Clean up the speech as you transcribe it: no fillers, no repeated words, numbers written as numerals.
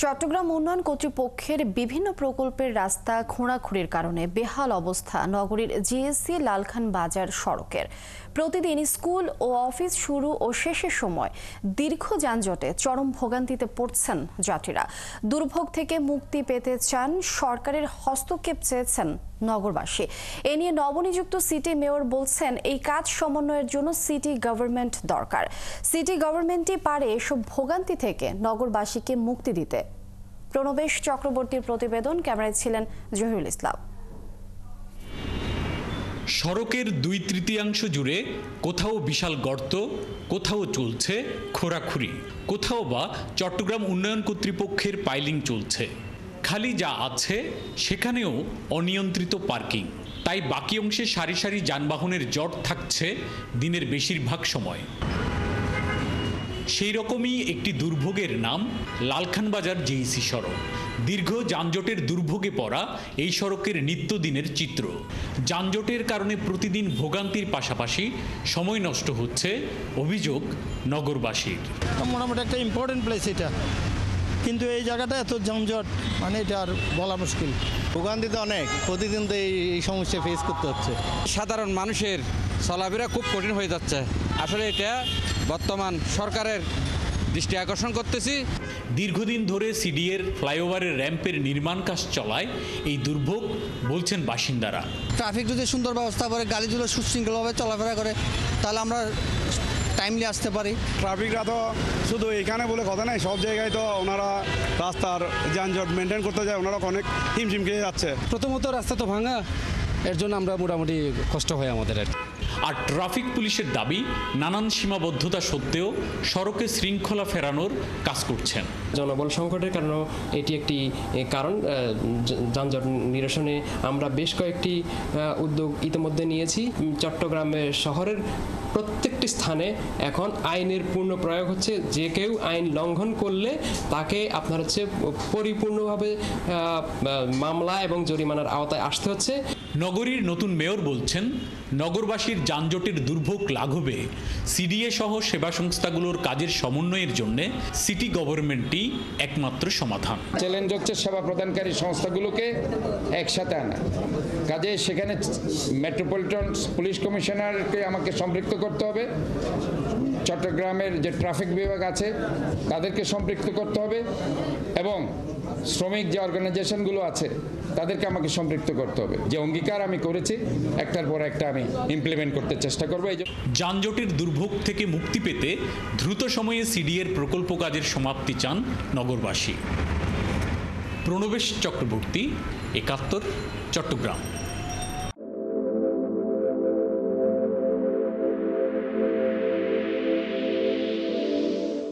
চট্টগ্রাম উন্নয়ন কর্তৃপক্ষের বিভিন্ন প্রকল্পের রাস্তা খোঁড়াখুঁড়ির কারণে বেহাল অবস্থা নগরীর জিএসসি লালখান বাজার সড়কের। প্রতিদিন স্কুল ও অফিস শুরু ও শেষের সময় দীর্ঘ যানজটে চরম ভোগান্তিতে পড়ছেন যাত্রীরা। দুর্ভোগ থেকে মুক্তি পেতে চান, সরকারের হস্তক্ষেপ চেয়েছেন নগরবাসী। এ নিয়ে নবনিযুক্ত সিটি মেয়র বলছেন, এই কাজ সমন্বয়ের জন্য সিটি গভর্নমেন্ট দরকার। সিটি গভর্নমেন্টই পারে এসব ভোগান্তি থেকে নগরবাসীকে মুক্তি দিতে। প্রণবেশ চক্রবর্তীর প্রতিবেদন, ক্যামেরায় ছিলেন জহিরুল ইসলাম। সড়কের 2/3 জুড়ে কোথাও বিশাল গর্ত, কোথাও চলছে খোঁড়াখুঁড়ি, কোথাও বা চট্টগ্রাম উন্নয়ন কর্তৃপক্ষের পাইলিং চলছে। খালি যা আছে সেখানেও অনিয়ন্ত্রিত পার্কিং। তাই বাকি অংশে সারি সারি যানবাহনের জট থাকছে দিনের বেশিরভাগ সময়। সেই রকমই একটি দুর্ভোগের নাম লালখান বাজার জিইসি সড়ক। দীর্ঘ যানজটের দুর্ভোগে পড়া এই সড়কের নিত্যদিনের চিত্র। যানজটের কারণে প্রতিদিন ভোগান্তির পাশাপাশি সময় নষ্ট হচ্ছে, অভিযোগ নগরবাসীর। মোটামুটি একটা ইম্পর্টেন্ট প্লেস এটা, কিন্তু এই জায়গাটা এত যানজট, মানে এটা আর বলা মুশকিল। ভোগান্তি তো অনেক, প্রতিদিন তো এই সমস্যা ফেস করতে হচ্ছে। সাধারণ মানুষের চলাফেরা খুব কঠিন হয়ে যাচ্ছে। আসলে এটা বর্তমান সরকারের দৃষ্টি আকর্ষণ করতেছি। দীর্ঘদিন ধরে সিডিএর ফ্লাইওভারের র্যাম্পের নির্মাণ কাজ চলায় এই দুর্ভোগ বলছেন বাসিন্দারা। ট্রাফিক যদি সুন্দর ব্যবস্থা করে, গাড়িগুলো সুশৃঙ্খলভাবে চলাফেরা করে, তাহলে আমরা টাইমলি আসতে পারি। ট্রাফিকরা তো শুধু এখানে বলে কথা নাই, সব জায়গায় তো ওনারা রাস্তার যানজট মেনটেন করতে যায়, ওনারা অনেক হিমশিম খেয়ে যাচ্ছে। প্রথমত রাস্তা তো ভাঙা, এর জন্য আমরা মোটামুটি কষ্ট হয় আমাদের। আর ট্রাফিক পুলিশের দাবি, নানান সীমাবদ্ধতা সত্ত্বেও সড়কে শৃঙ্খলা ফেরানোর কাজ করছেন। জনবল সংকটের কারণেও এটি একটি কারণ। যানজট নিরসনে আমরা বেশ কয়েকটি উদ্যোগ ইতিমধ্যে নিয়েছি। চট্টগ্রামের শহরের প্রত্যেকটি স্থানে এখন আইনের পূর্ণ প্রয়োগ হচ্ছে। যে কেউ আইন লঙ্ঘন করলে তাকে আপনার হচ্ছে পরিপূর্ণভাবে মামলা এবং জরিমানার আওতায় আসতে হচ্ছে। নগরীর নতুন মেয়র বলছেন, নগরবাসীর যানজটের দুর্ভোগ লাঘবে সিডিএ সহ সেবা সংস্থাগুলোর কাজের সমন্বয়ের জন্য সিটি গভর্নমেন্টই একমাত্র সমাধান। চ্যালেঞ্জ হচ্ছে সেবা প্রদানকারী সংস্থাগুলোকে একসাথে আনা। কাজে সেখানে মেট্রোপলিটন পুলিশ কমিশনারকে আমাকে সম্পৃক্ত করতে হবে, চট্টগ্রামের যে ট্রাফিক বিভাগ আছে তাদেরকে সম্পৃক্ত করতে হবে, এবং শ্রমিক যে অর্গানাইজেশনগুলো আছে তাদেরকে আমাকে সম্পৃক্ত করতে হবে। যে অঙ্গীকার আমি করেছি একটার পর একটা আমি ইমপ্লিমেন্ট করতে চেষ্টা করব। যানজটের দুর্ভোগ থেকে মুক্তি পেতে দ্রুত সময়ে সিডিএর প্রকল্প কাজের সমাপ্তি চান নগরবাসী। প্রণবেশ চক্রবর্তী, ৭১, চট্টগ্রাম।